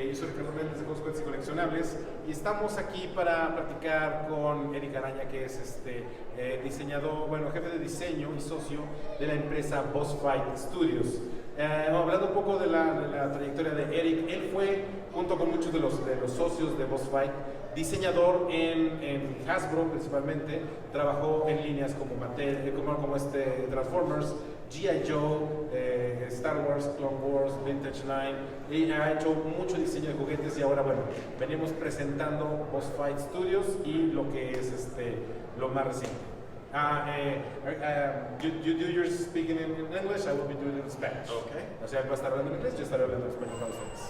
Yo soy Ricardo Méndez de Juegos y Coleccionables y estamos aquí para platicar con Eric Araña, que es diseñador, bueno, jefe de diseño y socio de la empresa Boss Fight Studios. Hablando un poco de la trayectoria de Eric, él fue, junto con muchos de los socios de Boss Fight, diseñador en Hasbro principalmente. Trabajó en líneas como Transformers, G.I. Joe, Star Wars, Clone Wars, Vintage Line, y ha hecho mucho diseño de juguetes. Y ahora, bueno, venimos presentando Boss Fight Studios y lo que es lo más reciente. You do your speaking in English, I will be doing it in Spanish. Okay. O sea, él va a estar hablando en inglés, yo estaré hablando en español para ustedes.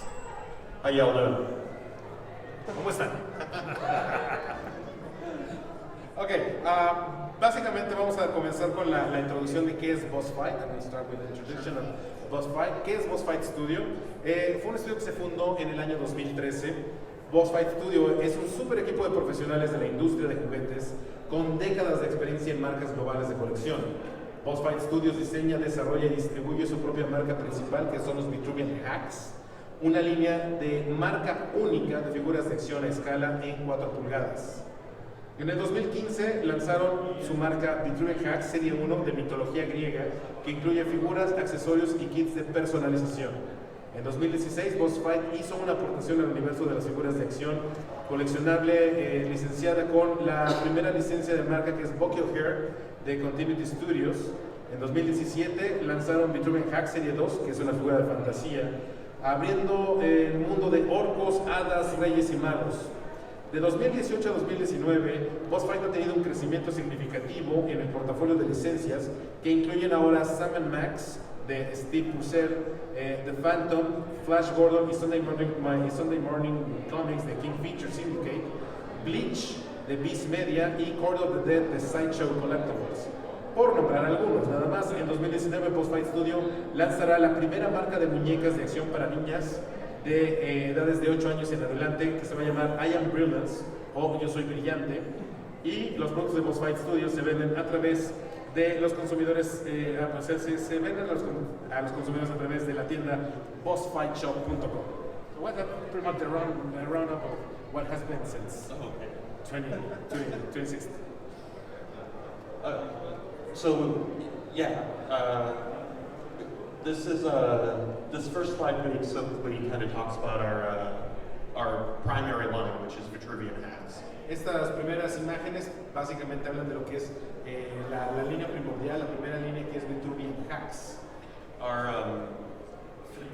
How y'all doing? ¿Cómo están? Ok, básicamente vamos a comenzar con la introducción de qué es Boss Fight. I'm going to start with the introduction of Boss Fight. ¿Qué es Boss Fight Studio? Fue un estudio que se fundó en el año 2013. Boss Fight Studio es un super equipo de profesionales de la industria de juguetes con décadas de experiencia en marcas globales de colección. Boss Fight Studios diseña, desarrolla y distribuye su propia marca principal, que son los Vitruvian Hacks, una línea de marca única de figuras de acción a escala en 4 pulgadas. En el 2015 lanzaron su marca Vitruvian Hacks Serie 1 de mitología griega, que incluye figuras, accesorios y kits de personalización. En 2016, Boss Fight hizo una aportación al universo de las figuras de acción coleccionable, licenciada con la primera licencia de marca, que es Bucky O'Hare de Continuity Studios. En 2017 lanzaron Vitruvian Hacks Serie 2, que es una figura de fantasía, abriendo el mundo de orcos, hadas, reyes y magos. De 2018 a 2019, Boss Fight ha tenido un crecimiento significativo en el portafolio de licencias, que incluyen ahora Sam & Max de Steve Purcell, The Phantom, Flash Gordon y Sunday Morning Comics de King Feature Syndicate, Bleach de Beast Media y Court of the Dead de Sideshow Collectibles. Por nombrar algunos, nada más. En 2019, Boss Fight Studio lanzará la primera marca de muñecas de acción para niñas de edades de 8 años en adelante, que se va a llamar I Am Brilliance, o Yo Soy Brillante. Y los productos de Boss Fight Studios se venden a través de los consumidores, se venden a los consumidores a través de la tienda bossfightshop.com. So what pretty much the roundup of what has been since 2016. This first slide basically kind of talks about our primary line, which is Vitruvian Hacks. Estas primeras imágenes básicamente hablan de lo que es la línea primordial, la primera línea, que es Vitruvian Hacks. Our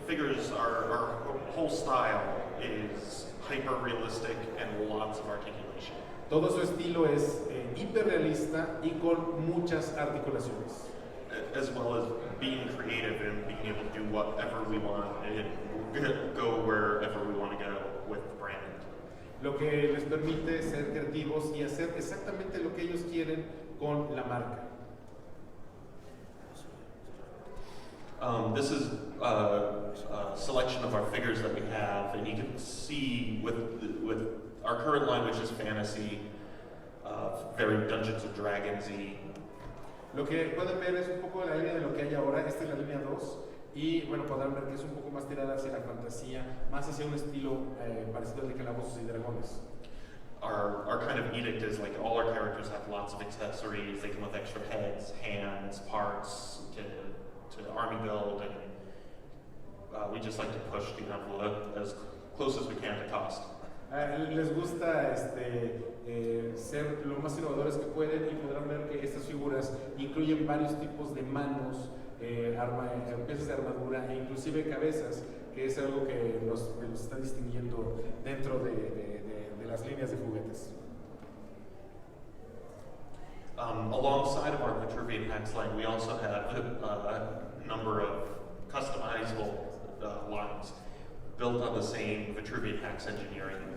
figures, our whole style is hyper realistic and lots of articulation. Todo su estilo es hiperrealista y con muchas articulaciones. As well as being creative and being able to do whatever we want and go wherever we want to go with the brand. Lo que les permite ser creativos y hacer exactamente lo que ellos quieren con la marca. This is a selection of our figures that we have, and you can see with our current line, which is fantasy, very Dungeons and Dragons-y. Lo que pueden ver es un poco la línea de lo que hay ahora. Esta es la línea 2 y bueno, podrán ver que es un poco más tirada hacia la fantasía, más hacia un estilo parecido al de Calabozos y Dragones. Our kind of edict is like all our characters have lots of accessories. They come with extra heads, hands, parts to army build, and we just like to push the envelope as close as we can to cost. Les gusta ser lo más innovadores que pueden, y podrán ver que estas figuras incluyen varios tipos de manos, piezas de armadura e inclusive cabezas, que es algo que nos está distinguiendo dentro de las líneas de juguetes. Alongside of our Vitruvian Hacks line, we also have a number of customizable lines built on the same Vitruvian Hacks engineering.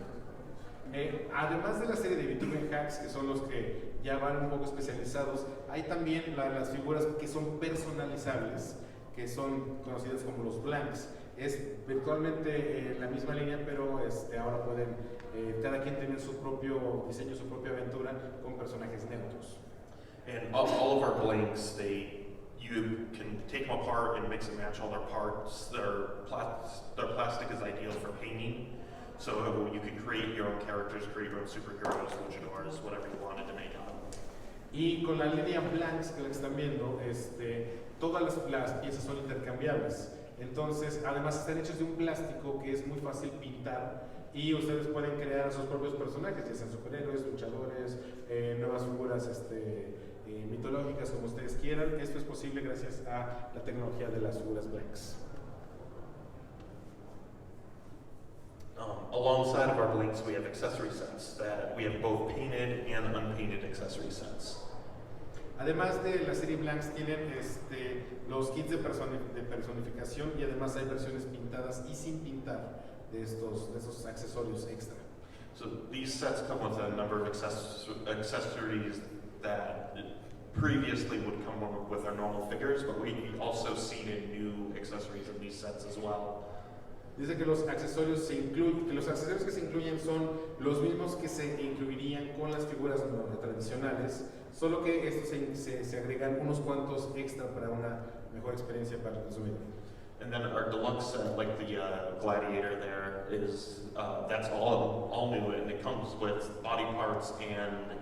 Además de la serie de Vitruvian Hacks, que son los que ya van un poco especializados, hay también las figuras que son personalizables, que son conocidas como los blanks. Es virtualmente la misma línea, pero ahora pueden cada quien tener su propio diseño, su propia aventura con personajes neutros. And all of our blanks, you can take them apart and mix and match all their parts. Their plastic is ideal for painting, so you can create your own characters, create your own superheroes, luchadores, whatever you wanted to make out of them. Y con la línea Blanks que la están viendo, todas las piezas son intercambiables. Entonces, además están hechos de un plástico que es muy fácil pintar y ustedes pueden crear sus propios personajes, ya sean superhéroes, luchadores, nuevas figuras mitológicas, como ustedes quieran. Esto es posible gracias a la tecnología de las figuras Blanks. Alongside of our blanks, we have accessory sets that we have both painted and unpainted accessory sets. Además de la serie Blanks, tienen los kits de personificación y además hay versiones pintadas y sin pintar de esos accesorios extra. So these sets come with a number of accessories that previously would come with our normal figures, but we also seeded new accessories in these sets as well. Dice que los accesorios que se incluyen son los mismos que se incluirían con las figuras tradicionales, solo que estos se agregan unos cuantos extra para una mejor experiencia para el consumidor. And then our deluxe set, like the Gladiator there, is that's all new, and it comes with body parts and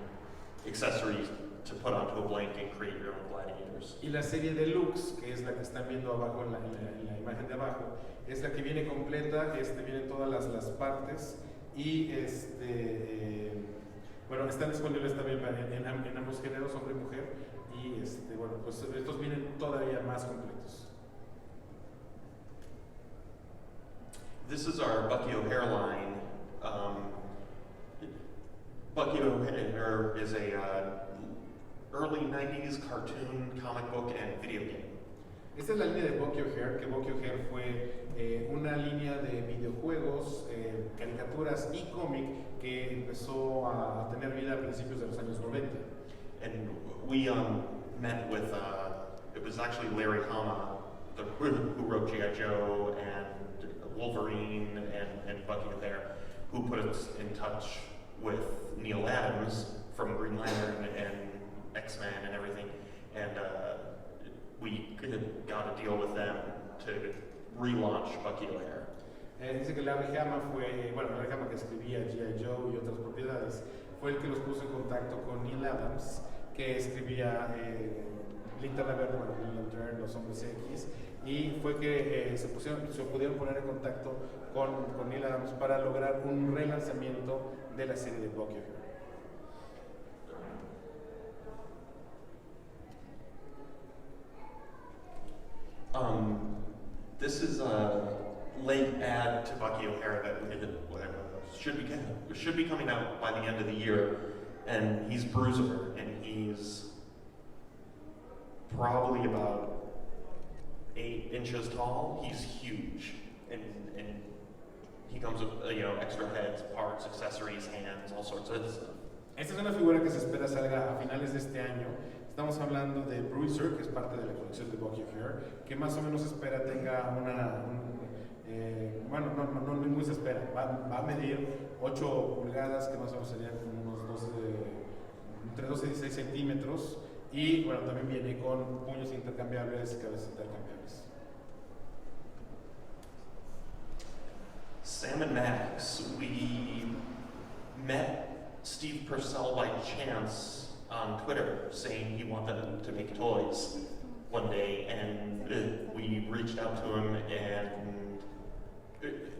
accessories to put onto a blank and create your own gladiators. Y la serie Deluxe, que es la que están viendo abajo en la imagen de abajo, es la que viene completa, vienen todas las partes y bueno, están disponibles también en ambos géneros, hombre y mujer, y bueno, pues estos vienen todavía más completos. This is our Bucky O'Hare line. Bucky O'Hare is a early 90s cartoon, comic book, and video game. Esta es la línea de Bucky O'Hare, que Bucky O'Hare fue una línea de videojuegos, caricaturas y cómic que empezó a tener vida a principios de los años 90. And we met with, it was actually Larry Hama, who wrote G.I. Joe and Wolverine and Bucky O'Hare, who put us in touch with Neil Adams from Green Lantern and X-Men and everything. And we got a deal with them to relaunch Bucky O'Hare. Dice que Larry Hama Larry Hama, que escribía G.I. Joe y otras propiedades, fue el que los puso en contacto con Neil Adams, que escribía Linterna Verde, Green Lantern, Los Hombres X, y fue que se pudieron poner en contacto con Neil Adams para lograr un relanzamiento de la serie de Bucky O'Hare. This is a late add to Bucky O'Hare that should be coming out by the end of the year, and he's Bruiser, and he's probably about 8 inches tall. He's huge, and he comes with extra heads, parts, accessories, hands, all sorts of stuff. Esta es una figura que se espera salga a finales de este año. Estamos hablando de Bruiser, que es parte de la colección de Bucky O'Hare, que más o menos espera tenga no se espera, va a medir 8 pulgadas, que más o menos serían como unos entre 12 y 16 centímetros, y bueno, también viene con puños intercambiables y cabezas intercambiables. Sam and Max, we met Steve Purcell by chance on Twitter saying he wanted to make toys one day, and we reached out to him, and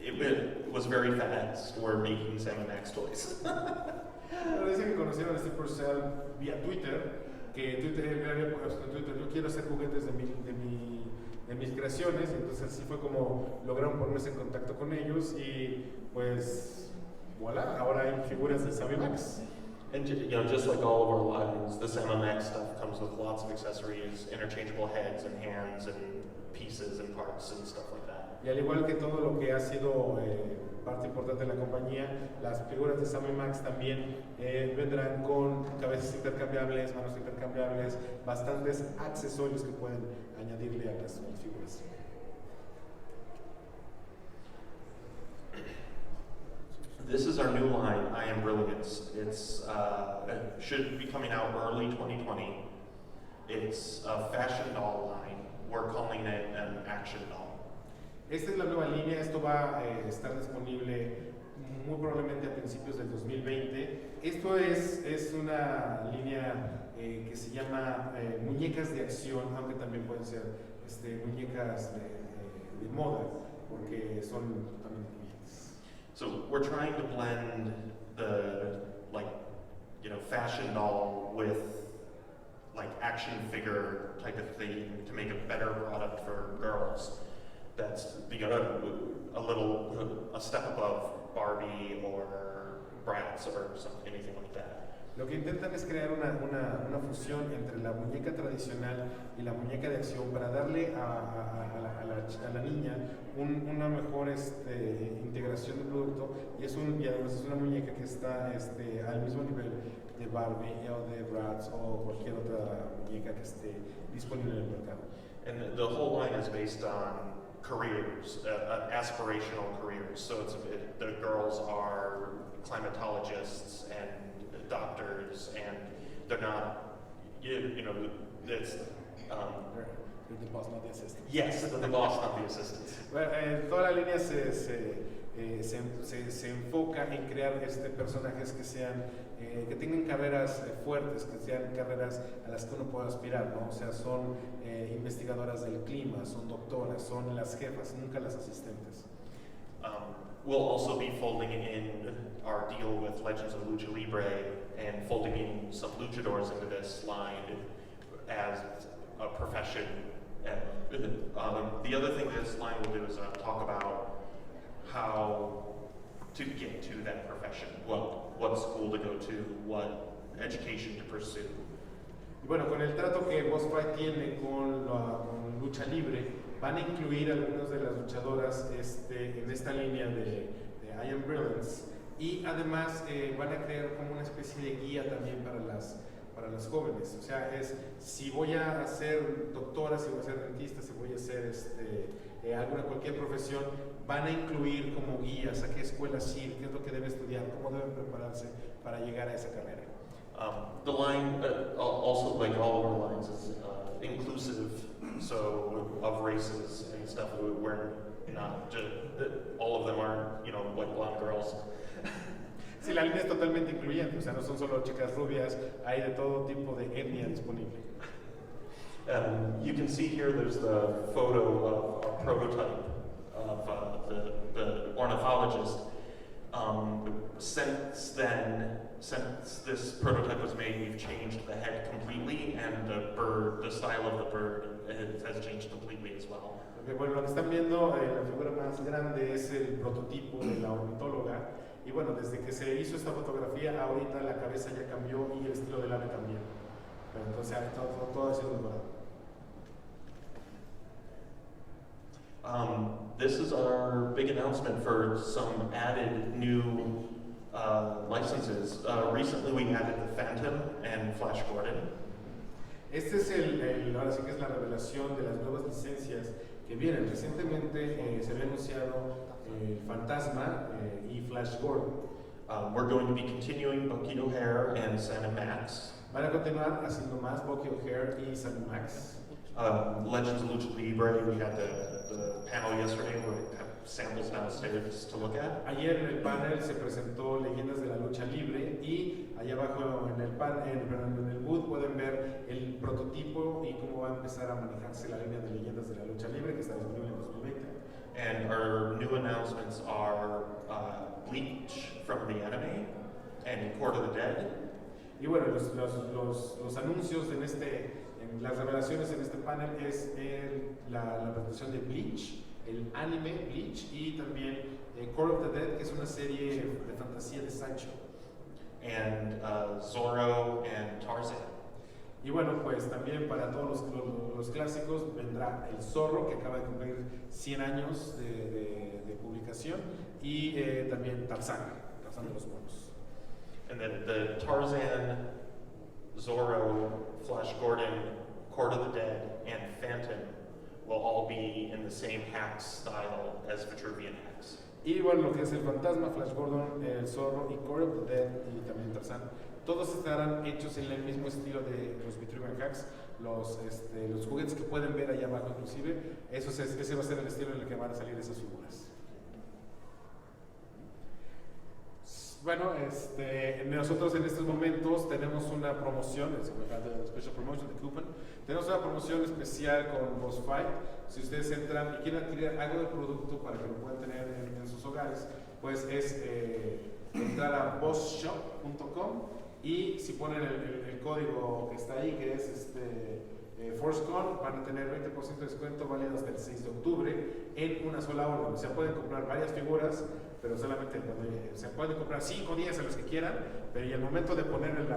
it was very fast. We're making Sam and Max toys. Pero dice que conocieron a Steve Purcell vía Twitter, que Twitter había puesto en Twitter: yo quiero hacer juguetes de mis creaciones, y entonces así fue como lograron ponerse en contacto con ellos, y pues voilà, ahora hay figuras de Sam y Max. And just like all of our lines, the Sam and Max stuff comes with lots of accessories, interchangeable heads and hands and pieces and parts and stuff like that. Y al igual que todo lo que ha sido parte importante de la compañía, las figuras de Sam y Max también vendrán con cabezas intercambiables, manos intercambiables, bastantes accesorios que pueden añadirle a las figuras. This is our new line, I Am Brilliance. It should be coming out early 2020. It's a fashion doll line. We're calling it an action doll. Esta es la nueva línea, esto va a estar disponible muy probablemente a principios del 2020. Esto es una línea que se llama muñecas de acción, aunque también pueden ser muñecas de moda, porque son totalmente diferentes. So we're trying to blend the fashion doll with like action figure type of thing to make a better product for girls. That's a step above Barbie or Bratz or something, anything like that. Lo que intentan es crear una fusión entre la muñeca tradicional y la muñeca de acción para darle a la niña una mejor integración del producto y además es una muñeca que está al mismo nivel de Barbie o de Bratz o cualquier otra muñeca que esté disponible en el mercado. And the whole line is based on careers, aspirational careers. So the girls are climatologists and doctors, and they're not, it's The boss, not the assistant. yes, the boss, not the assistants. Bueno, toda la línea se enfoca en crear personajes que tengan carreras fuertes, que sean carreras a las que uno pueda aspirar, ¿no? O sea, son investigadoras del clima, son doctoras, son las jefas, nunca las asistentes. We'll also be folding in our deal with Legends of Lucha Libre and folding in some luchadors into this line as a profession. The other thing this line will do is talk about how to get to that profession, what school to go to, what education to pursue. Y bueno, con el trato que Boss Fight tiene con Lucha Libre, van a incluir algunas de las luchadoras en esta línea de I Am Brilliance y además van a crear como una especie de guía también para las jóvenes. O sea, si voy a ser doctora, si voy a ser dentista, si voy a hacer cualquier profesión, van a incluir como guías a qué escuelas ir, qué es lo que debe estudiar, cómo deben prepararse para llegar a esa carrera. The line, also like all of our lines, is inclusive, so of races and stuff. We're not just, all of them aren't, like blonde girls. Sí, la línea es totalmente incluyente, o sea, no son solo chicas rubias, hay de todo tipo de etnia disponible. You can see here there's the photo of our prototype of the ornithologist. Since this prototype was made, we've changed the head completely, and the style of the bird has changed completely as well. Porque, bueno, lo que están viendo, la figura más grande es el prototipo de la ornitóloga, y bueno, desde que se hizo esta fotografía, ahorita la cabeza ya cambió y el estilo del ave también. Pero entonces todo ha sido mejorado. This is our big announcement for some added new licenses. Recently we added the Phantom and Flash Gordon. Este es ahora sí que es la revelación de las nuevas licencias que vienen. Recientemente se había anunciado Fantasma y Flash Gordon. We're going to be continuing Bucky O'Hare and Santa Max. Van a continuar haciendo más Bucky O'Hare y Santa Max. Legends of Lucha Libre, we had the panel yesterday where we have samples downstairs to look at. Ayer en el panel se presentó Leyendas de la Lucha Libre y allá abajo en el booth pueden ver el prototipo y cómo va a empezar a manejarse la línea de Leyendas de la Lucha Libre que está disponible en 2020. And our new announcements are Bleach from the anime and Court of the Dead. Y bueno, los anuncios las revelaciones en este panel es la presentación de Bleach, el anime Bleach y también Court of the Dead, que es una serie de fantasía de Sancho. And Zorro and Tarzan. Y bueno, pues también para todos los clásicos vendrá el Zorro, que acaba de cumplir 100 años de publicación, y también Tarzán de los monos. And then the Tarzan, Zorro, Flash Gordon, Court of the Dead, and Phantom will all be in the same Hax style as Vitruvian Hax. Y bueno, lo que es el Fantasma, Flash Gordon, el Zorro y Core of the Dead y también Tarzán, todos estarán hechos en el mismo estilo de los Vitruvian Hacks, los juguetes que pueden ver allá abajo inclusive, ese va a ser el estilo en el que van a salir esas figuras. Bueno, nosotros en estos momentos tenemos una promoción, Special Promotion de Coupon. Tenemos una promoción especial con Boss Fight. Si ustedes entran y quieren adquirir algo de producto para que lo puedan tener en sus hogares, pues es entrar a bossshop.com y si ponen el código que está ahí, que es ForceCon, van a tener 20% de descuento válido hasta el 6 de octubre en una sola orden. O sea, pueden comprar varias figuras, pero solamente se pueden comprar 5 o 10 a los que quieran, pero y al momento de poner el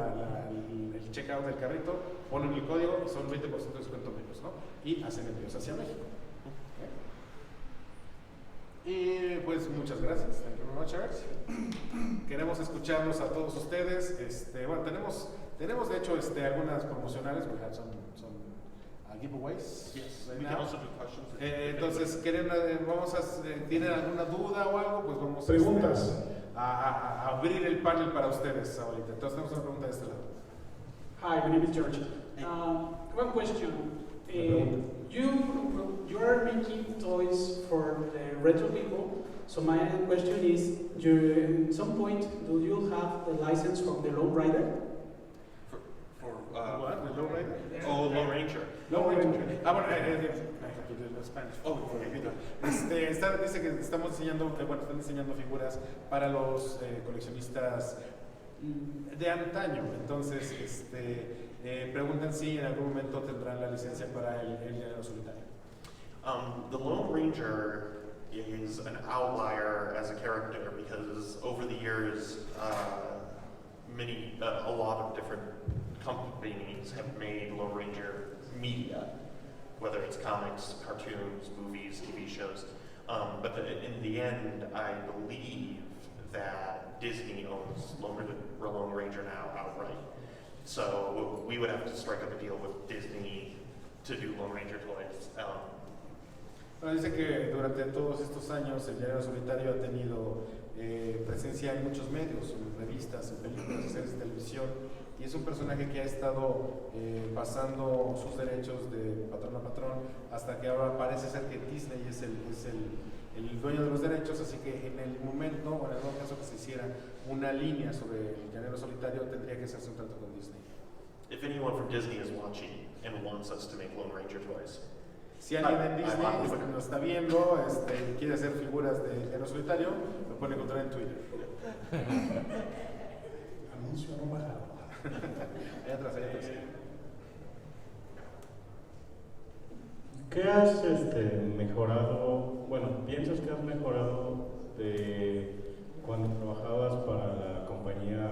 checkout del carrito, ponen el código y son 20% de descuento menos, ¿no? Y hacen envíos hacia México. Y pues muchas gracias. Thank you very much, Alex. Queremos escucharlos a todos ustedes. Bueno, tenemos de hecho algunas promocionales. We have some giveaways. Yes, right we now. can also do questions. Entonces, ¿tienen alguna duda o algo? Pues vamos preguntas. A abrir el panel para ustedes ahorita. Entonces tenemos una pregunta de este lado. Hi, my name is George. One question. You are making toys for the retro people. So my question is, at some point, do you have the license from the Lone Rider? What? ¿The Lone Rider? Oh, Lone Ranger. Lone Ranger. Ah, bueno, I have to do it in Spanish. Oh, Dice que están diseñando figuras para los coleccionistas de antaño. Entonces, preguntan si en algún momento tendrán la licencia para el llanero solitario. The Lone Ranger is an outlier as a character because over the years, a lot of different companies have made Lone Ranger media, whether it's comics, cartoons, movies, TV shows. But in the end, I believe that Disney owns Lone Ranger now outright. So we would have to strike up a deal with Disney to do Lone Ranger toys. Bueno, dice que durante todos estos años el llanero solitario ha tenido presencia en muchos medios, en revistas, en películas, en series de televisión, y es un personaje que ha estado pasando sus derechos de patrón a patrón hasta que ahora parece ser que Disney es el dueño de los derechos, así que en el momento, o en el caso que se hiciera una línea sobre el llanero solitario, tendría que hacerse un trato con Disney. If anyone from Disney is watching and wants us to make Lone Ranger toys, si alguien en Disney nos está viendo, quiere hacer figuras de llanero solitario, lo pueden encontrar en Twitter. Anuncio no bajado. Allá atrás, allá atrás. ¿Qué has mejorado? Bueno, ¿piensas que has mejorado de cuando trabajabas para la compañía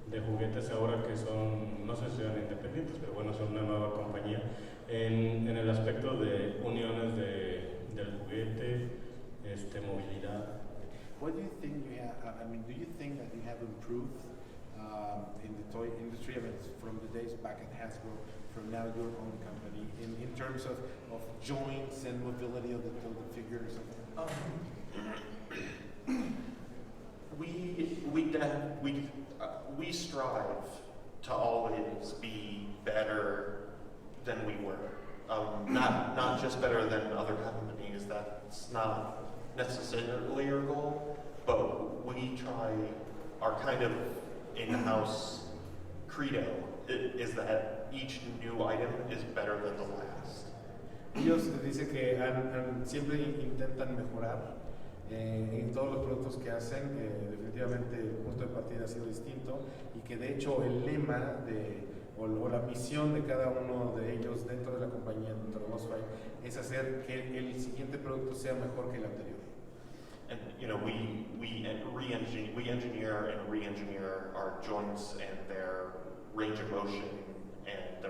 de juguetes ahora que son, no sé si sean independientes, pero bueno, son una nueva compañía, en el aspecto de uniones del juguete, movilidad? What do you think you have, do you think that you have improved in the toy industry, from the days back at Hasbro, from now your own company, in terms of joints and mobility of the figures? We strive to always be better than we were. Not just better than other companies. That's not necessarily our goal, but we try. Our kind of in-house credo is that each new item is better than the last. Ellos dicen que siempre intentan mejorar en todos los productos que hacen. Definitivamente el punto de partida ha sido distinto y que de hecho el lema o la misión de cada uno de ellos dentro de la compañía, dentro de Boss Fight, es hacer que el siguiente producto sea mejor que el anterior. And we engineer and re-engineer our joints and their range of motion and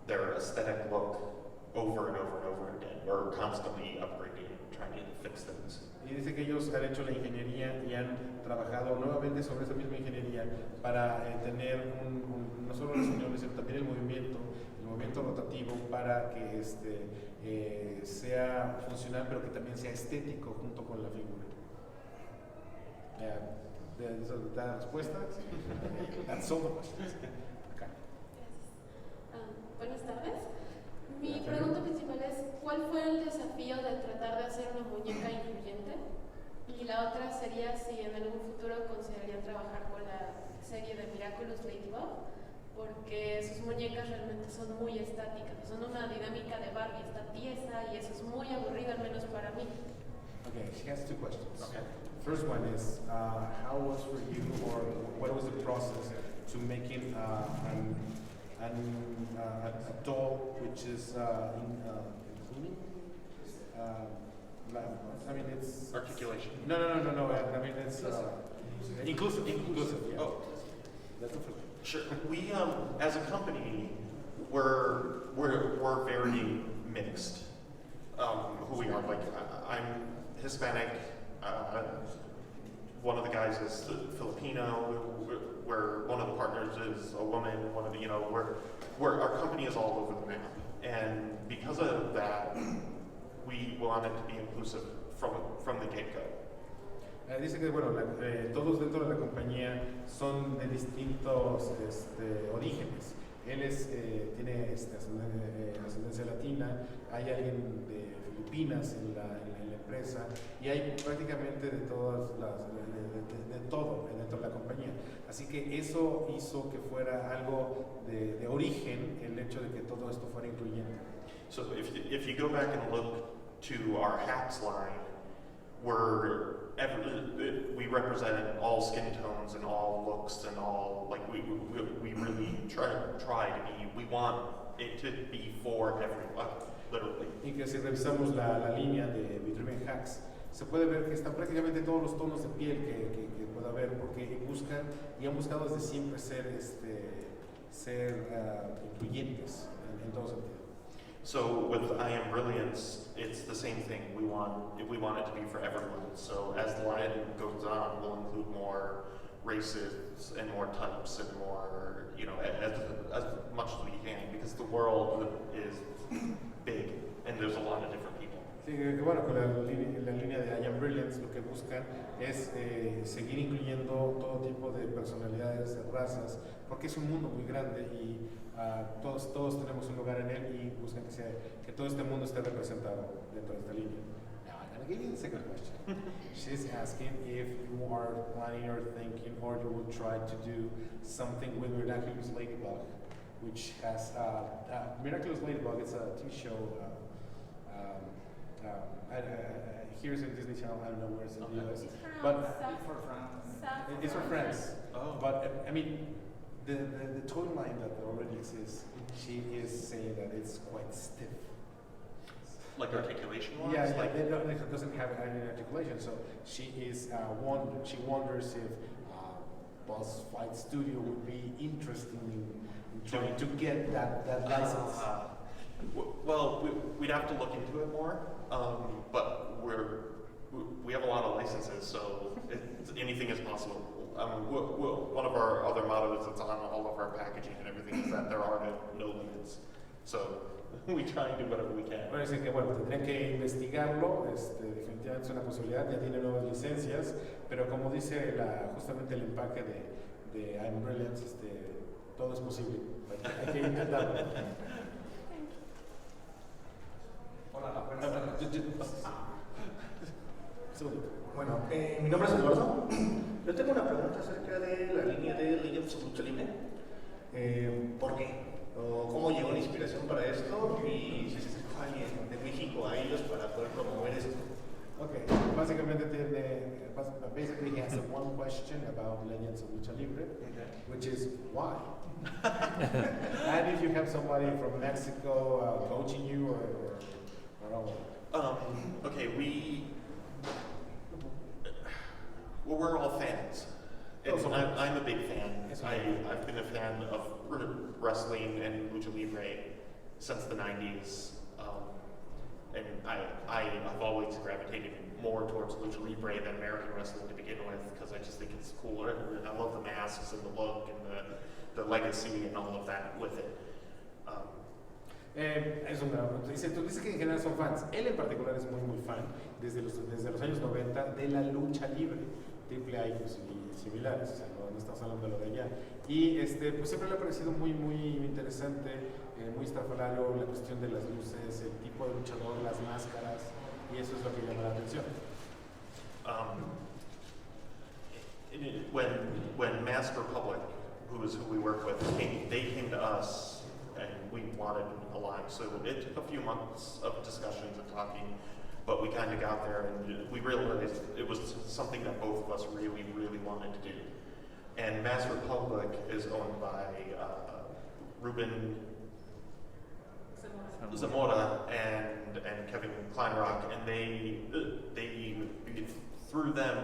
their aesthetic look over and over and over again. We're constantly upgrading and trying to fix things. Y dice que ellos han hecho la ingeniería y han trabajado nuevamente sobre esa misma ingeniería para tener no solo el diseño, sino también el movimiento movimiento rotativo para que sea funcional, pero que también sea estético junto con la figura. ¿Da la respuesta? That's all the questions. Acá. Buenas tardes. Mi pregunta principal es, ¿cuál fue el desafío de tratar de hacer una muñeca incluyente? Y la otra sería si en algún futuro considerarían trabajar con la serie de Miraculous Ladybug, porque sus muñecas realmente son muy estáticas, son una dinámica de Barbie, está tiesa y eso es muy aburrido, al menos para mí. Okay, she has two questions. Okay. First one is, how was for you, or what was the process to making a doll which is including? I mean, it's Articulation. No. I mean, it's inclusive. Yeah. Oh. That's the first one. Sure. We, as a company, we're very mixed. Who we are, like, I'm Hispanic. One of the guys is Filipino. We're one of the partners is a woman. One of the, our company is all over the map, and because of that, we wanted to be inclusive from the get-go. Dice que bueno, todos dentro de la compañía son de distintos orígenes. Él tiene ascendencia latina, hay alguien de Filipinas en la empresa y hay prácticamente de todas de todo dentro de la compañía. Así que eso hizo que fuera algo de origen el hecho de que todo esto fuera incluyente. So if you go back and look to our hats line, we represent all skin tones and all looks and all, like we really try to be, we want it to be for everyone, literally. Y que si revisamos la línea de Vitruvian Hacks, se puede ver que están prácticamente todos los tonos de piel que pueda haber, porque buscan y han buscado desde siempre ser incluyentes en todo sentido. So with I Am Brilliance, it's the same thing. We want it to be for everyone. So as the line goes on, we'll include more races and more types and more, as much as we can, because the world is big and there's a lot of different people. Sí, que bueno, con la línea de I Am Brilliance lo que buscan es seguir incluyendo todo tipo de personalidades, de razas, porque es un mundo muy grande y todos tenemos un lugar en él y buscan que todo este mundo esté representado dentro de esta línea. Now I'm going to give you the second question. She's asking if you are planning or thinking or you will try to do something with Miraculous Ladybug, which has Miraculous Ladybug. It's a TV show. Here's in Disney Channel. I don't know where it's in the US, but it's for friends. Oh. But I mean, the toy line that already exists, she is saying that it's quite stiff. Like articulation wise? Yeah, like it doesn't have any articulation. So she is she wonders if Boss Fight Studio would be interested in trying to get that license. Well, we'd have to look into it more, but we have a lot of licenses, so anything is possible. One of our other mottos that's on all of our packaging and everything is that there are no limits. So we try and do whatever we can. Bueno, dicen que bueno, tendrían que investigarlo, definitivamente es una posibilidad, ya tiene nuevas licencias, pero como dice justamente el empaque de I'm Brilliant, todo es posible. Hay que intentarlo. Hola, buenas tardes. Bueno, Mi nombre es Eduardo. Yo tengo una pregunta acerca de la línea de Legends of Lucha Libre. ¿Por qué? ¿O ¿Cómo llegó la inspiración para esto? Y si se acercó alguien de México a ellos para poder promover esto. okay, básicamente basically he has one question about Legends of Lucha Libre, which is why? And if you have somebody from Mexico coaching you or Okay, we're all fans. I'm a big fan. I've been a fan of wrestling and lucha libre since the 90s, and I've always gravitated more towards lucha libre than American wrestling to begin with because I just think it's cooler. And I love the masks and the look and the legacy and all of that with it. Es un gran punto. Dice, tú dices que en general son fans. Él en particular es muy fan, desde los años 90, de la lucha libre, triple A y similares, o sea, no estamos hablando de lo de allá. Y pues siempre le ha parecido muy interesante, muy estrafalario la cuestión de las luces, el tipo de luchador, las máscaras, y eso es lo que llama la atención. When Mask Republic, who we work with, they came to us and we wanted a line. So it took a few months of discussions and talking, but we kind of got there and we realized it was something that both of us really wanted to do. And Mask Republic is owned by Ruben Zamora and Kevin Kleinrock, and they through them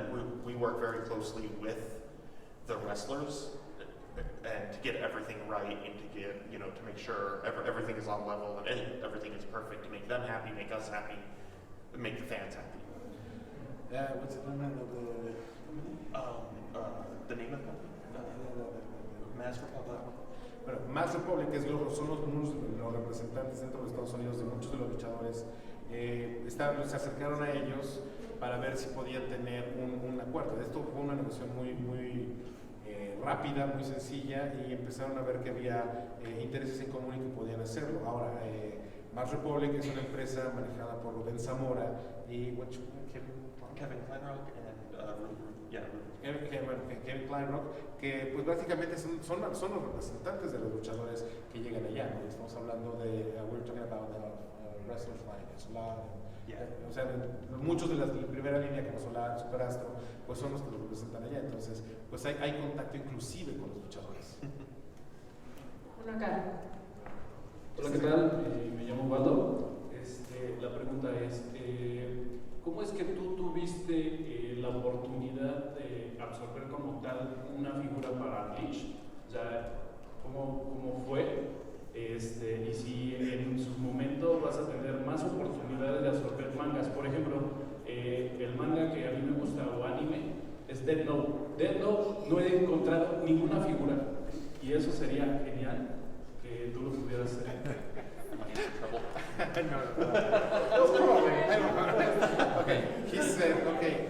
we work very closely with the wrestlers and to get everything right and to get to make sure everything is on level and everything is perfect to make them happy, make us happy, make the fans happy. What's the name of The name of it? Mask Republic. Bueno, Mask Republic son los representantes dentro de Estados Unidos de muchos de los luchadores. Se acercaron a ellos para ver si podían tener un acuerdo. Esto fue una negociación muy rápida, muy sencilla, y empezaron a ver que había intereses en común y que podían hacerlo. Ahora, Mask Republic es una empresa manejada por Rubén Zamora y Kevin Kleinrock and Kevin Kleinrock, que pues básicamente son los representantes de los luchadores que llegan allá, ¿no? Estamos hablando de we're talking about wrestlers like Solar, o sea, muchos de la primera línea como Solar, Superastro, pues son los que los representan allá, entonces pues hay contacto inclusive con los luchadores. Uno acá. Hola, ¿qué tal? Me llamo Waldo. La pregunta es, ¿cómo es que tú tuviste la oportunidad de absorber como tal una figura para Bleach? O sea, ¿cómo fue? Y si en su momento vas a tener más oportunidades de absorber mangas. Por ejemplo, el manga que a mí me gusta o anime es Death Note. Death Note no he encontrado ninguna figura y eso sería genial que tú lo pudieras hacer. Okay, he said, okay,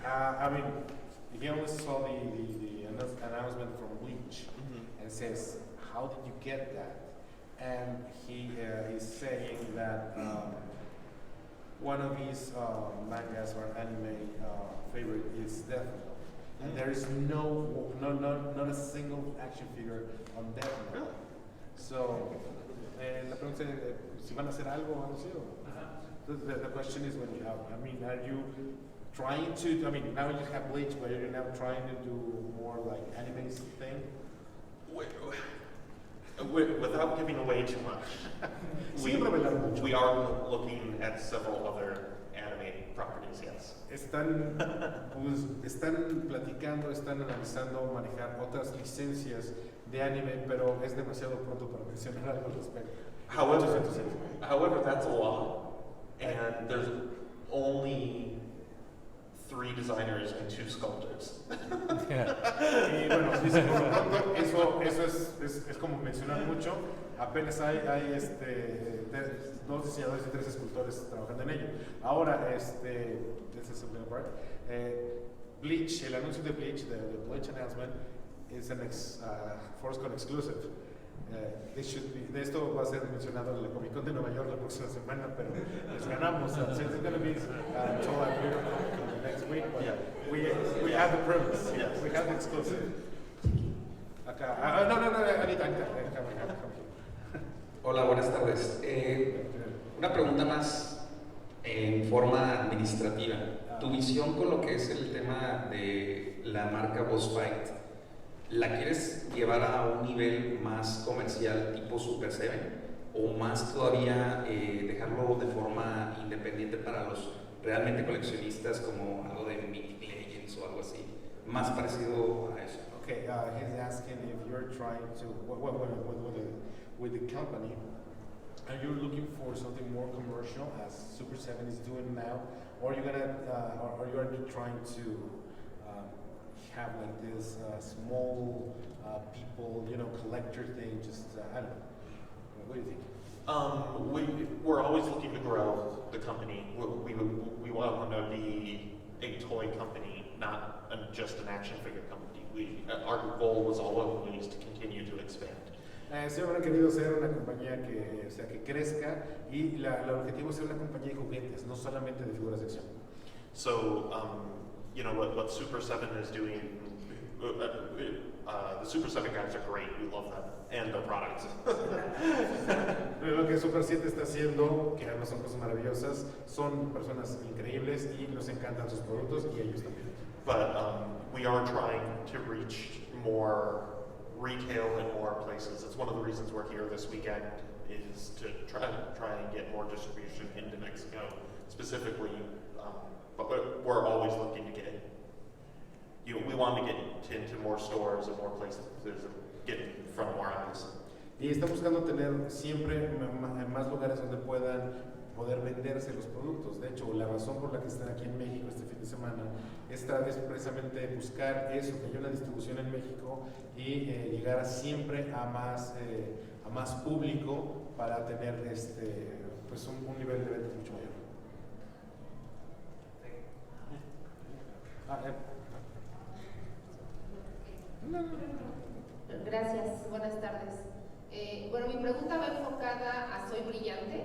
I mean, he only saw the announcement from Bleach and says, how did you get that? And he is saying that one of his mangas or anime favorite is Death Note. And there is not a single action figure on Death Note. So, la pregunta es si van a hacer algo o algo así. The question is, when you have, I mean, are you trying to, I mean, now you have Bleach, but are you now trying to do more like anime thing? Without giving away too much, we are looking at several other anime properties, yes. Están platicando, están analizando manejar otras licencias de anime, pero es demasiado pronto para mencionar algo al respecto. However, that's a lot, and there's only 3 designers and 2 sculptors. Y bueno, dice, por lo pronto, eso es como mencionar mucho. Apenas hay 2 diseñadores y 3 escultores trabajando en ello. Ahora, this is something apart. Bleach, el anuncio de Bleach, the Bleach announcement, is an ForceCon exclusive. De esto va a ser mencionado en la Comic Con de Nueva York la próxima semana, pero les ganamos. So it's going to be told at Comic Con next week, but we have the premise. Yes. We have the exclusive. Acá. No, Anita. Hola, buenas tardes. Una pregunta más en forma administrativa. Tu visión con lo que es el tema de la marca Boss Fight, ¿la quieres llevar a un nivel más comercial tipo Super 7 o más todavía dejarlo de forma independiente para los realmente coleccionistas como algo de Mythic Legends o algo así, más parecido a eso? Okay, he's asking if you're trying to, with the company, are you looking for something more commercial as Super 7 is doing now, or are you trying to have like this small people, collector thing, just I don't know. What do you think? We're always looking to grow the company. We want to be a toy company, not just an action figure company. Our goal was always to continue to expand. Siempre han querido ser una compañía que, o sea, que crezca y el objetivo es ser una compañía de juguetes, no solamente de figuras de acción. So, you know, what Super 7 is doing, the Super 7 guys are great. We love them and their products. Lo que Super 7 está haciendo, que además son cosas maravillosas, son personas increíbles y nos encantan sus productos y ellos también. But we are trying to reach more retail in more places. It's one of the reasons we're here this weekend is to try and get more distribution into Mexico specifically. But we're always looking to get, we want to get into more stores and more places and get in front of more eyes. Y está buscando tener siempre más lugares donde poder venderse los productos. De hecho, la razón por la que están aquí en México este fin de semana es precisamente buscar eso, que haya una distribución en México y llegar siempre a más público para tener pues un nivel de ventas mucho mayor. Gracias, buenas tardes. Bueno, mi pregunta va enfocada a Soy Brillante.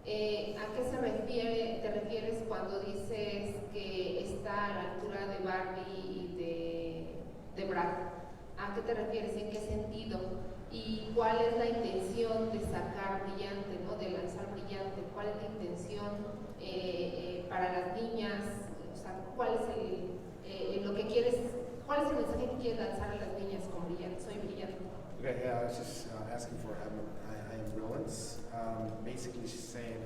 ¿A qué te refieres cuando dices que está a la altura de Barbie y de Brad? ¿A qué te refieres? ¿En qué sentido? ¿Y cuál es la intención de sacar Brillante, ¿no? De lanzar Brillante? ¿Cuál es la intención para las niñas? O sea, ¿cuál es lo que quieres? ¿Cuál es el mensaje que quieres lanzar a las niñas con Brillante? Soy Brillante. Okay, I was just asking for I am brilliance. Basically, she's saying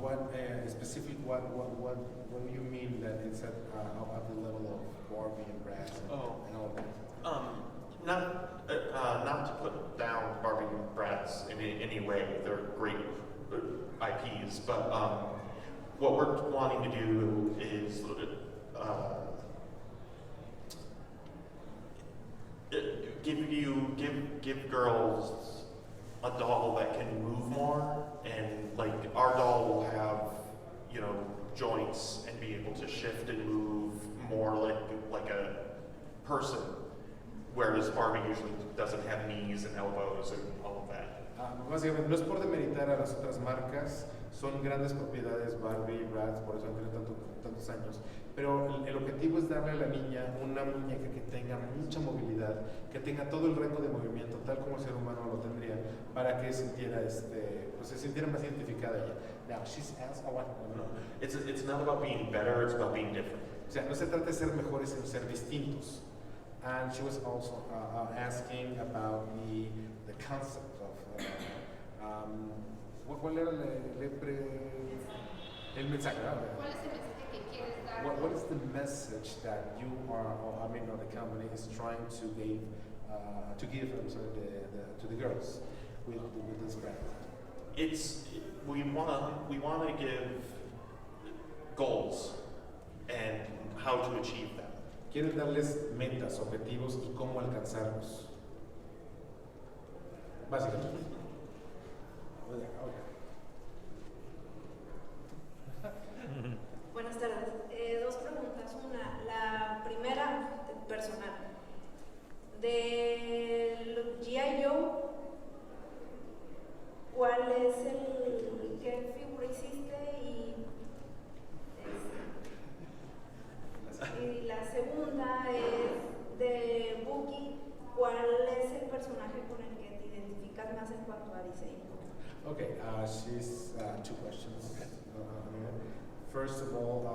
what specific what do you mean that it's at the level of Barbie and Bratz and all of that? Not to put down Barbie and Bratz in any way. They're great IPs, but what we're wanting to do is give girls a doll that can move more, and like our doll will have, you know, joints and be able to shift and move more like a person, whereas Barbie usually doesn't have knees and elbows and all of that. Básicamente, no es por demeritar a las otras marcas, son grandes propiedades Barbie y Bratz, por eso han tenido tantos años, pero el objetivo es darle a la niña una muñeca que tenga mucha movilidad, que tenga todo el rango de movimiento tal como el ser humano lo tendría, para que sintiera pues se sintiera más identificada ella. Now, she's asked, It's not about being better, it's about being different. O sea, no se trata de ser mejores, sino ser distintos. And she was also asking about the concept of ¿cuál era el mensaje? ¿Cuál es el mensaje que quieres dar? What is the message that you are, or the company is trying to give to the girls with this brand? We want to give goals and how to achieve them. Quieren darles metas, objetivos y cómo alcanzarlos. Básicamente. Buenas tardes. Dos preguntas. Una, la primera, personal. De G.I. Joe, ¿cuál es qué figura hiciste? Y la segunda es de Buki, ¿cuál es el personaje con el que te identificas más en cuanto a diseño? Okay, she's two questions. First of all,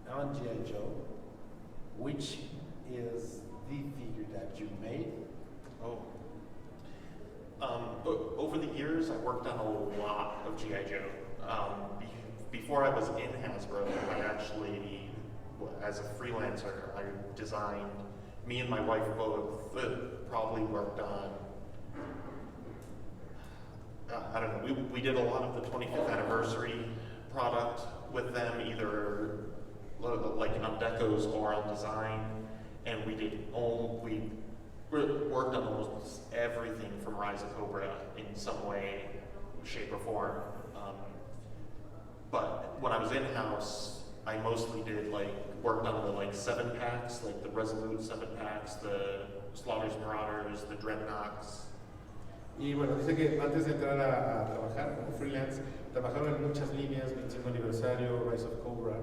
on G.I. Joe, which is the figure that you made? Over the years, I worked on a lot of G.I. Joe. Before I was in Hasbro, I actually, as a freelancer, I designed, me and my wife both probably worked on, I don't know, we did a lot of the 25th anniversary product with them, either like on decos or on design, and we worked on almost everything from Rise of Cobra in some way, shape, or form. But when I was in-house, I mostly did worked on the 7-packs, like the Resolute 7-packs, the Slaughters Marauders, the Dreadnoks. Y bueno, dice que antes de entrar a trabajar como freelance, trabajaron en muchas líneas, 25 aniversario, Rise of Cobra,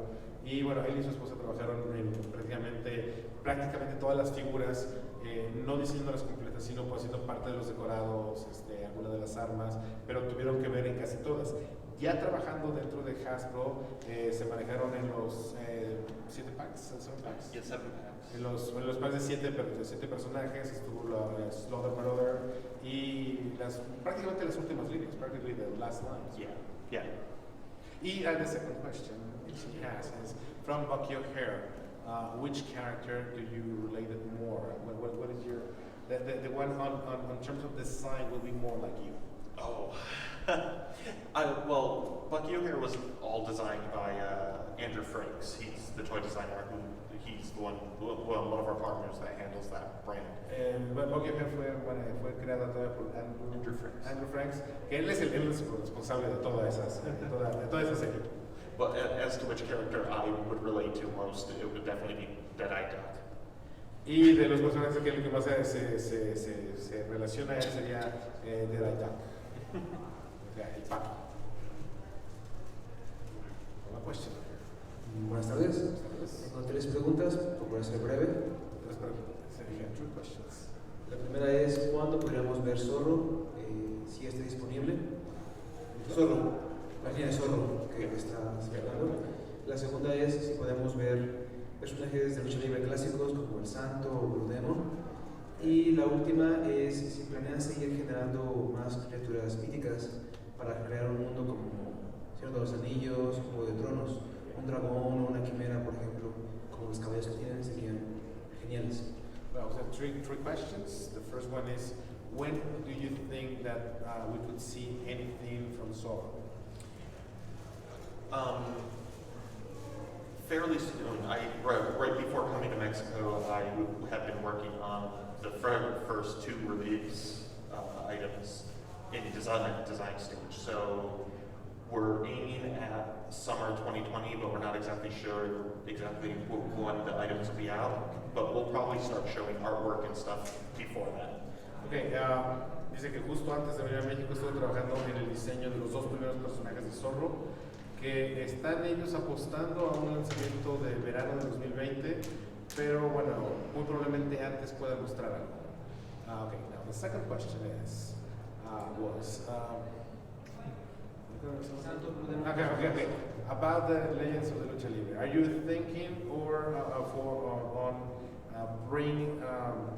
y bueno, él y su esposa trabajaron en prácticamente todas las figuras, no diseñándolas completas, sino pues haciendo parte de los decorados, algunas de las armas, pero tuvieron que ver en casi todas. Ya trabajando dentro de Hasbro, se manejaron en los 7 packs, 7 packs. Yeah, 7 packs. En los packs de 7 personajes estuvo la Slaughter Marauder y prácticamente las últimas líneas, practically the last lines. Yeah. Y the second question she has is from Bucky O'Hare. Which character do you relate it more? What is your the one on terms of design will be more like you? Oh, well, Bucky O'Hare was all designed by Andrew Frakes. He's the toy designer he's one of our partners that handles that brand. Bucky O'Hare fue creado todavía por Andrew Frakes, que él es el responsable de toda esa serie. But as to which character I would relate to most, it would definitely be Deadeye Duck. Y de los personajes que el que más se relaciona a él sería Deadeye Duck. El Paco. Una cuestión. Buenas tardes. Tengo 3 preguntas, procuro ser breve. 3 preguntas. Serían 3 questions. La primera es, ¿cuándo podríamos ver Zorro? Si está disponible. Zorro, la línea de Zorro que está sacando. La segunda es si podemos ver personajes de lucha libre clásicos como el Santo o Blue Demon. Y la última es si planean seguir generando más criaturas míticas para crear un mundo como Señor de los Anillos, Juego de Tronos, un dragón o una quimera, por ejemplo, como los caballos que tienen, serían geniales. Well, so three questions. The first one is, when do you think that we could see anything from Zorro? Fairly soon. Right before coming to Mexico, I have been working on the first 2 release items in design stage. So we're aiming at summer 2020, but we're not exactly sure when the items will be out. But we'll probably start showing artwork and stuff before that. Okay, dice que justo antes de venir a México estuve trabajando en el diseño de los 2 primeros personajes de Zorro, que están ellos apostando a un lanzamiento de verano de 2020, pero bueno, muy probablemente antes pueda mostrar algo. Okay, now the second question is, Okay. About the Legends of the Lucha Libre, are you thinking bring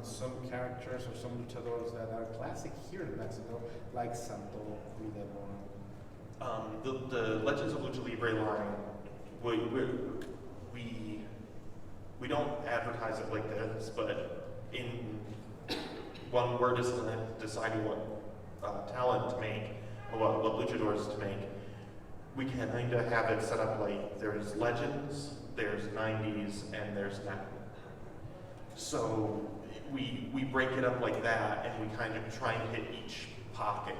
some characters or some luchadores that are classic here in Mexico, like Santo, Blue Demon? The Legends of Lucha Libre line, we don't advertise it like this, but when we're deciding what talent to make, or what luchadors to make, we kind of have it set up like there's Legends, there's 90s, and there's now. So we break it up like that, and we kind of try and hit each pocket.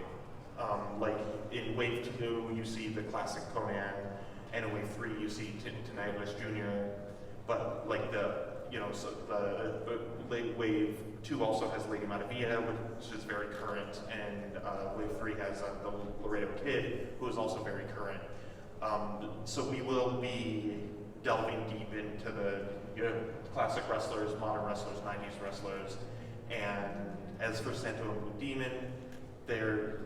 Like in Wave 2, you see the classic Conan, and in Wave 3, you see Tenaya West Jr. But like so the Wave 2 also has Lady Maravilla, which is very current, and Wave 3 has the Laredo Kid, who is also very current. So we will be delving deep into the classic wrestlers, modern wrestlers, 90s wrestlers, and as for Santo and Blue Demon, they're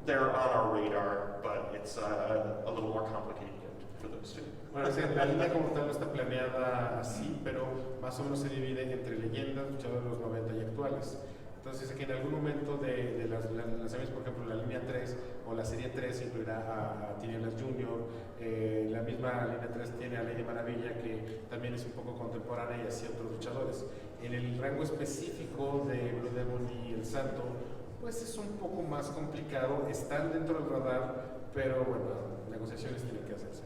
on our radar, but it's a little more complicated for those two. Bueno, la línea como tal no está planeada así, pero más o menos se divide entre leyendas, luchadores de los 90 y actuales. Entonces, que en algún momento de las lanzamientos, por ejemplo, la línea 3 o la serie 3 incluirá a Tinieblas Junior, la misma línea 3 tiene a Lady Maravilla, que también es un poco contemporánea, y así otros luchadores. En el rango específico de Blue Demon y el Santo, pues es un poco más complicado, están dentro del radar, pero bueno, negociaciones tienen que hacerse.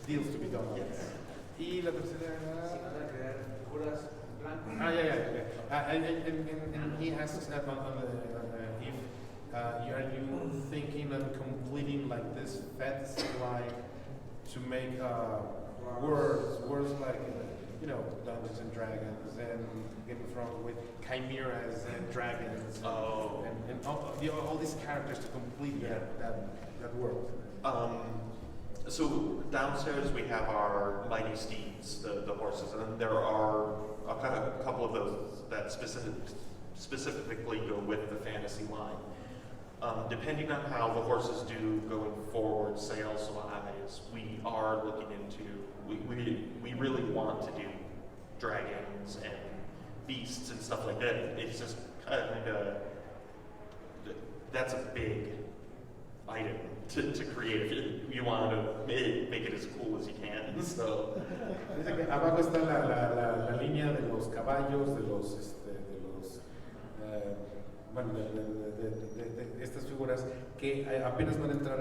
Deals to be done. Yes. Y la tercera Si van a crear figuras And he asks if are you thinking of completing like this fantasy line to make words like Dungeons and Dragons and Game of Thrones with chimeras and dragons and all these characters to complete that world. So downstairs we have our mighty steeds, the horses, and there are a couple of those that specifically go with the fantasy line. Depending on how the horses do going forward, sales-wise, we are looking into. We really want to do dragons and beasts and stuff like that. It's just kind of that's a big item to create. If you want to make it as cool as you can. So. Dice que abajo está la línea de los caballos, de estas figuras que apenas van a entrar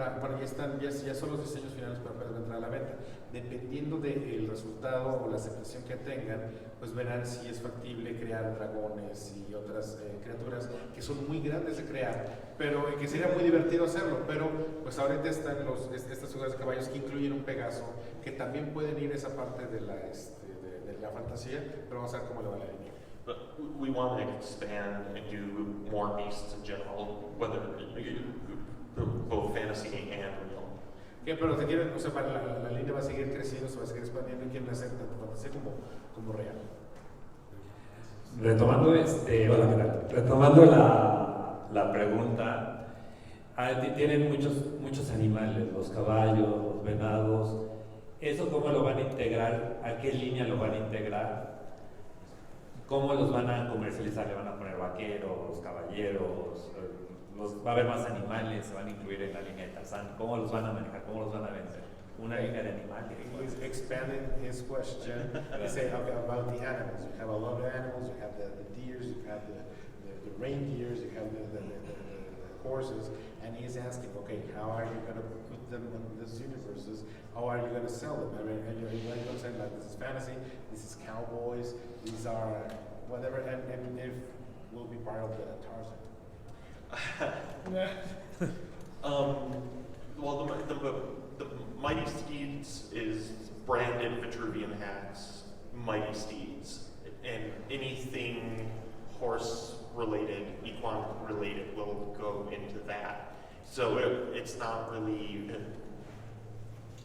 ya son los diseños finales, pero apenas van a entrar a la venta. Dependiendo del resultado o la aceptación que tengan, pues verán si es factible crear dragones y otras criaturas que son muy grandes de crear, pero que sería muy divertido hacerlo. Pero pues ahorita están estas figuras de caballos que incluyen un Pegaso, que también pueden ir esa parte de la fantasía, pero vamos a ver cómo le va la línea. But we want to expand and do more beasts in general, whether both fantasy and real. Okay, pero te quieren, la línea va a seguir creciendo, se va a seguir expandiendo y quieren hacer tanto fantasía como real. Retomando retomando la pregunta, tienen muchos animales, los caballos, los venados. ¿Eso cómo lo van a integrar? ¿A qué línea lo van a integrar? ¿Cómo los van a comercializar? ¿Le van a poner vaqueros, caballeros? ¿Va a haber más animales? ¿Se van a incluir en la línea de Tarzán? ¿Cómo los van a manejar? ¿Cómo los van a vender? ¿Una línea de animales? He's expanding his question. He said about the animals. You have a lot of animals. You have the deers. You have the reindeers. You have the horses. And he's asking, okay, how are you going to put them in these universes? How are you going to sell them? I mean, are you going to say like this is fantasy, this is cowboys, these are whatever, and if will be part of the Tarzan? Well, the Mighty Steeds is branded Vitruvian Hacks Mighty Steeds, and anything horse related, equine related will go into that. So it's not really,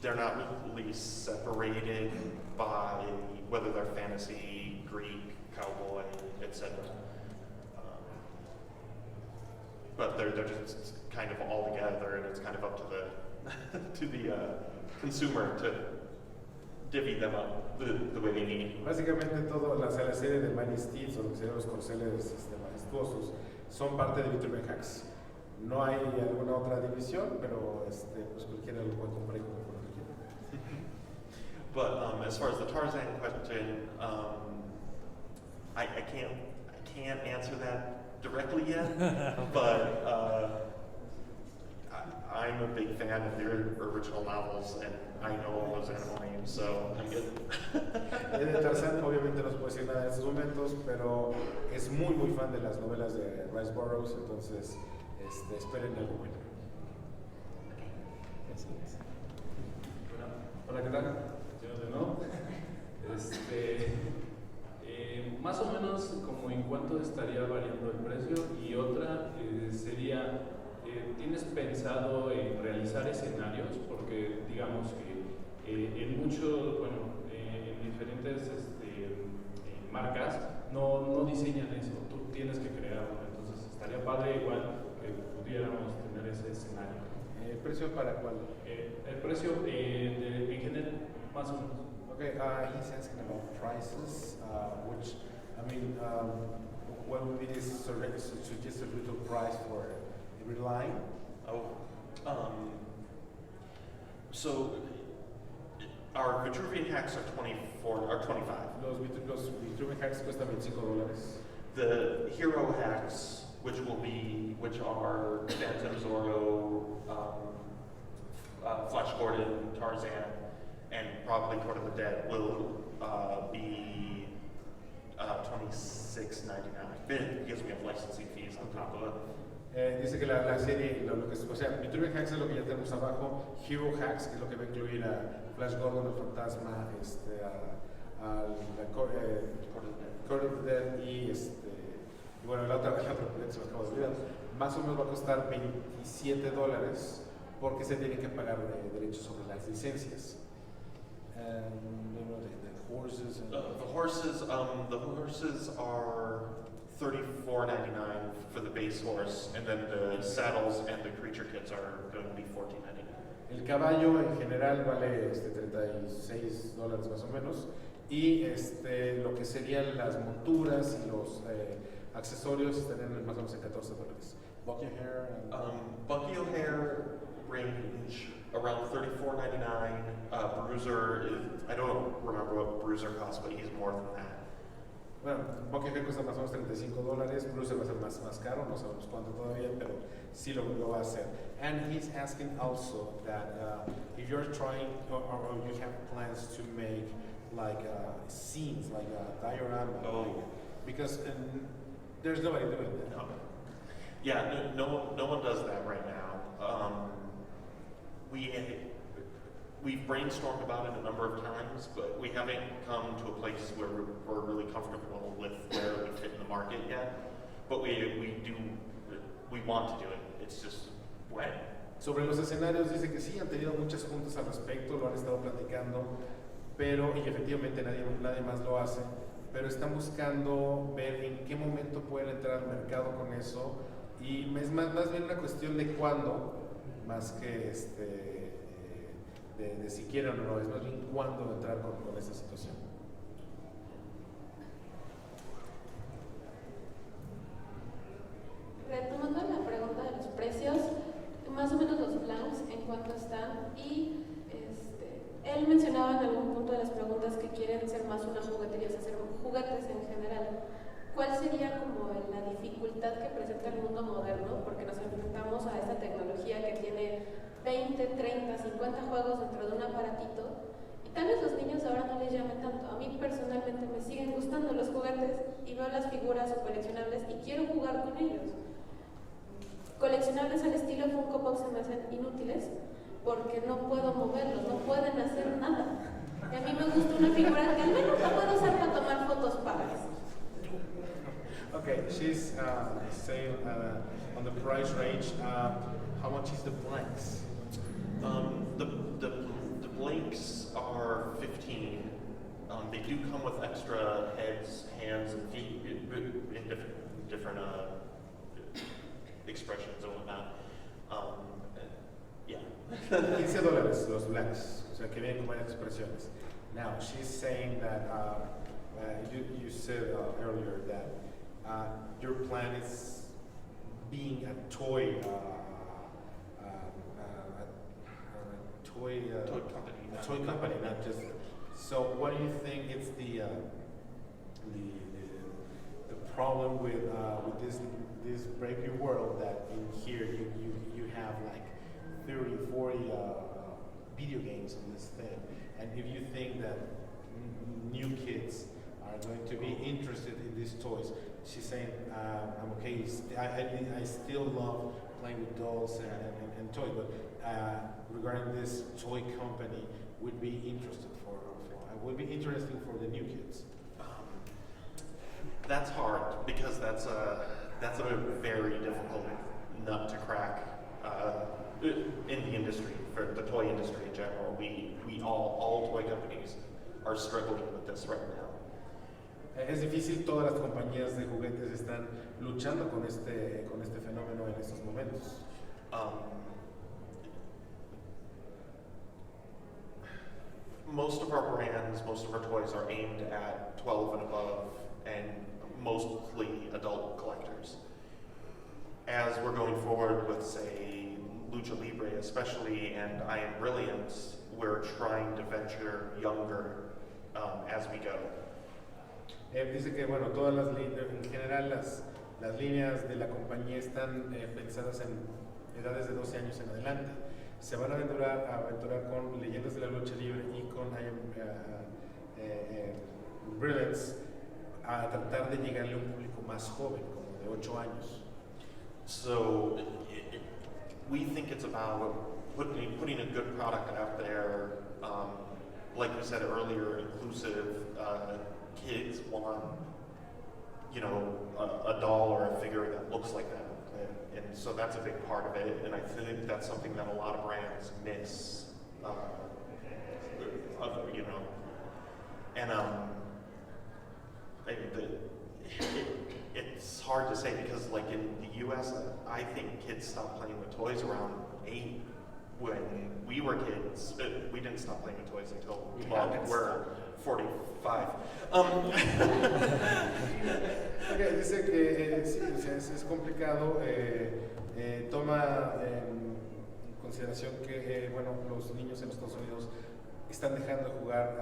they're not really separated by whether they're fantasy, Greek, cowboy, etc. But they're just kind of all together, and it's kind of up to the consumer to divvy them up the way they need. Básicamente la serie de Mighty Steeds o lo que serían los corceles majestuosos son parte de Vitruvian Hacks. No hay alguna otra división, pero pues cualquiera lo puede comprar como cualquiera. But as far as the Tarzan question, I can't answer that directly yet, but I'm a big fan of the original novels, and I know all those animal names, so I'm good. De Tarzan obviamente no se puede decir nada en estos momentos, pero es muy fan de las novelas de Rice Burroughs, entonces esperen algo bueno. Hola, ¿qué tal? Yo de nuevo. Más o menos como en cuánto estaría variando el precio, y otra sería, ¿tienes pensado en realizar escenarios? Porque digamos que en muchos, en diferentes marcas no diseñan eso, tú tienes que crearlo, entonces estaría padre igual que pudiéramos tener ese escenario. ¿El precio para cuál? El precio en general, más o menos. Okay, he's asking about prices, which, I mean, what would be the suggested retail price for every line? So our Vitruvian Hacks are 24 or 25. Los Vitruvian Hacks cuestan $25. The Hero Hacks, which are Phantom Zorro, Flash Gordon, Tarzan, and probably Court of the Dead, will be $26.99 because we have licensing fees on top of it. Dice que la serie, o sea, Vitruvian Hacks es lo que ya tenemos abajo, Hero Hacks, que es lo que va a incluir a Flash Gordon, el fantasma, Court of the Dead y bueno, el otro proyecto se me acaba de olvidar. Más o menos va a costar $27 porque se tienen que pagar derechos sobre las licencias. The horses. The horses are $34.99 for the base horse, and then the saddles and the creature kits are going to be $14.99. El caballo en general vale $36 más o menos, y lo que serían las monturas y los accesorios estarían más o menos en $14. Bucky O'Hare. Bucky O'Hare range around $34.99. Bruiser I don't remember what Bruiser costs, but he's more than that. Bueno, Bucky O'Hare cuesta más o menos $35, Bruiser va a ser más caro, no sabemos cuánto todavía, pero sí lo va a hacer. And he's asking also that if you're trying or you have plans to make like scenes, like a diorama, because there's nobody doing that. No. Yeah, no one does that right now. We've brainstormed about it a number of times, but we haven't come to a place where we're really comfortable with where we fit in the market yet. But we want to do it. It's just when. Sobre los escenarios dice que sí, han tenido muchas juntas al respecto, lo han estado platicando, y efectivamente nadie más lo hace, pero están buscando ver en qué momento pueden entrar al mercado con eso, y es más bien una cuestión de cuándo, más que de si quieren o no, es más bien cuándo entrar con esa situación. Retomando la pregunta de los precios, más o menos los blanks en cuánto están, y él mencionaba en algún punto de las preguntas que quieren ser más una juguetería, o sea, hacer juguetes en general. ¿Cuál sería como la dificultad que presenta el mundo moderno? Porque nos enfrentamos a esta tecnología que tiene 20, 30, 50 juegos dentro de un aparatito, y tal vez los niños ahora no les llame tanto. A mí personalmente me siguen gustando los juguetes y veo las figuras o coleccionables y quiero jugar con ellos. Coleccionables al estilo Funko Pop se me hacen inútiles porque no puedo moverlos, no pueden hacer nada. Y a mí me gusta una figura que al menos la puedo usar para tomar fotos padres. Okay, she's saying on the price range, how much is the blanks? The blanks are $15. They do come with extra heads, hands, and feet in different expressions and whatnot. Yeah. $15 los blanks, o sea que vienen con varias expresiones. Now she's saying that you said earlier that your plan is being a toy company, not just. So, what do you think it's the problem with this Brave New World that in here you have like 30, 40 video games on this thing, and if you think that new kids are going to be interested in these toys, she's saying I'm okay. I still love playing with dolls and toys, but regarding this toy company, would be interested would be interesting for the new kids. That's hard because that's a very difficult nut to crack in the industry, for the toy industry in general. We all toy companies are struggling with this right now. Es difícil, todas las compañías de juguetes están luchando con este fenómeno en estos momentos. Most of our brands, most of our toys are aimed at 12 and above, and mostly adult collectors. As we're going forward with, say, Lucha Libre especially, and I Am Brilliant, we're trying to venture younger as we go. Dice que bueno, todas las en general las líneas de la compañía están pensadas en edades de 12 años en adelante. Se van a aventurar con Leyendas de la Lucha Libre y con I Am Brilliance a tratar de llegarle a un público más joven, como de 8 años. So we think it's about putting a good product out there. Like we said earlier, inclusive. Kids want, you know, a doll or a figure that looks like them. And so that's a big part of it. And I think that's something that a lot of brands miss, you know. And it's hard to say because, like, in the US, I think kids stop playing with toys around 8. When we were kids, we didn't stop playing with toys until we're 45. Okay, dice que sí, es complicado, toma en consideración que bueno, los niños en Estados Unidos están dejando de jugar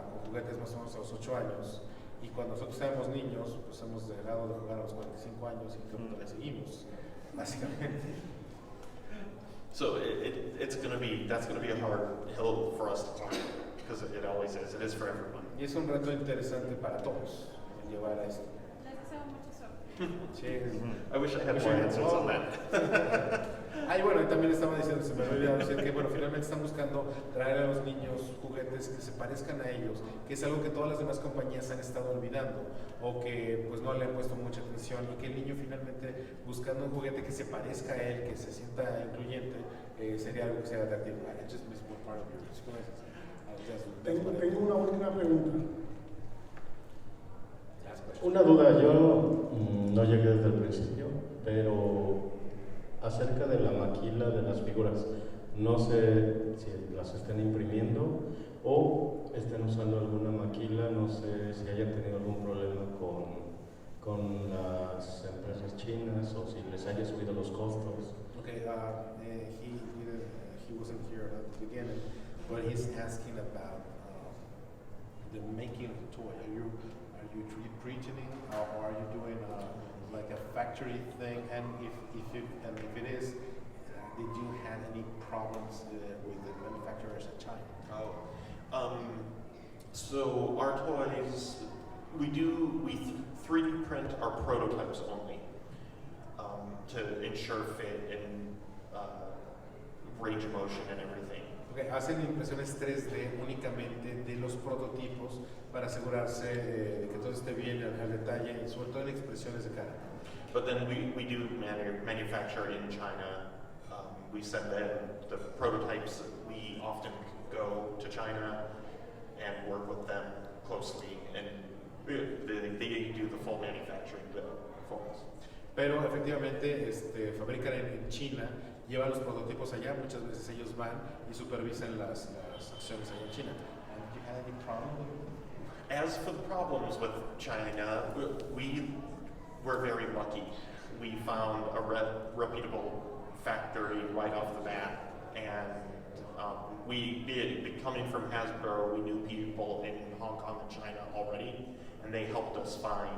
con juguetes más o menos a los 8 años, y cuando nosotros éramos niños, pues hemos dejado de jugar a los 45 años y creo que todavía seguimos, básicamente. So that's going to be a hard hill for us to climb, because it always is. It is for everyone. Y es un reto interesante para todos llevar a esto. Les deseo mucha suerte. Sí. I wish I had more answers on that. Y bueno, y también estaba diciendo, se me había olvidado decir que bueno, finalmente están buscando traer a los niños juguetes que se parezcan a ellos, que es algo que todas las demás compañías han estado olvidando o que pues no le han puesto mucha atención, y que el niño finalmente buscando un juguete que se parezca a él, que se sienta incluyente, sería algo que sea atractivo. Tengo una última pregunta. Una duda, yo no llegué desde el principio, pero acerca de la maquila de las figuras, no sé si las estén imprimiendo o estén usando alguna maquila, no sé si hayan tenido algún problema con las empresas chinas o si les haya subido los costos. Okay, he wasn't here at the beginning, but he's asking about the making of the toy. Are you 3D printing or are you doing like a factory thing? And if it is, did you have any problems with the manufacturers in China? So our toys, we 3D print our prototypes only to ensure fit and range of motion and everything. Okay, hacen impresiones 3D únicamente de los prototipos para asegurarse de que todo esté bien al detalle y sobre todo en expresiones de cara. But then we do manufacture in China. We send them the prototypes. We often go to China and work with them closely, and they do the full manufacturing for us. Pero efectivamente fabrican en China, llevan los prototipos allá, muchas veces ellos van y supervisan las acciones allá en China. And do you have any problem? As for the problems with China, we're very lucky. We found a reputable factory right off the bat, and coming from Hasbro, we knew people in Hong Kong and China already, and they helped us find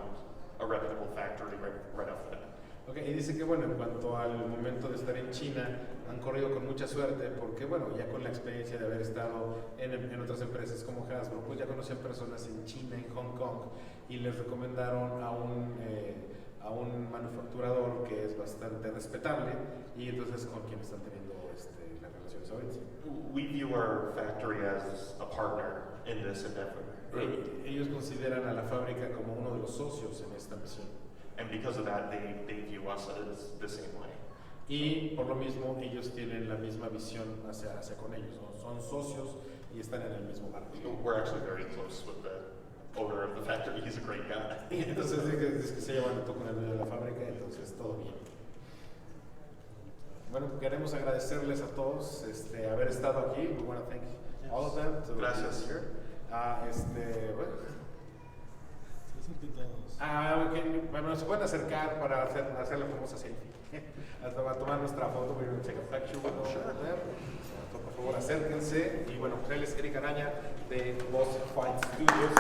a reputable factory right off the bat. Okay, y dice que bueno, en cuanto al momento de estar en China, han corrido con mucha suerte porque bueno, ya con la experiencia de haber estado en otras empresas como Hasbro, pues ya conocían personas en China, en Hong Kong, y les recomendaron a un manufacturador que es bastante respetable, y entonces con quien están teniendo las relaciones ahorita. We view our factory as a partner in this endeavor. Ellos consideran a la fábrica como uno de los socios en esta misión. And because of that, they view us as the same way. Y por lo mismo, ellos tienen la misma visión hacia con ellos, ¿no? Son socios y están en el mismo barco. We're actually very close with the owner of the factory. He's a great guy. Entonces es que se llevan todo con el dueño de la fábrica, entonces todo bien. Bueno, queremos agradecerles a todos haber estado aquí. We want to thank all of them. Gracias. Bueno, se pueden acercar para hacer la famosa selfie. Hasta tomar nuestra foto. We're going to take a picture with them. Por favor, acérquense. Y bueno, pues él es Eric Araña de Boss Fight Studios.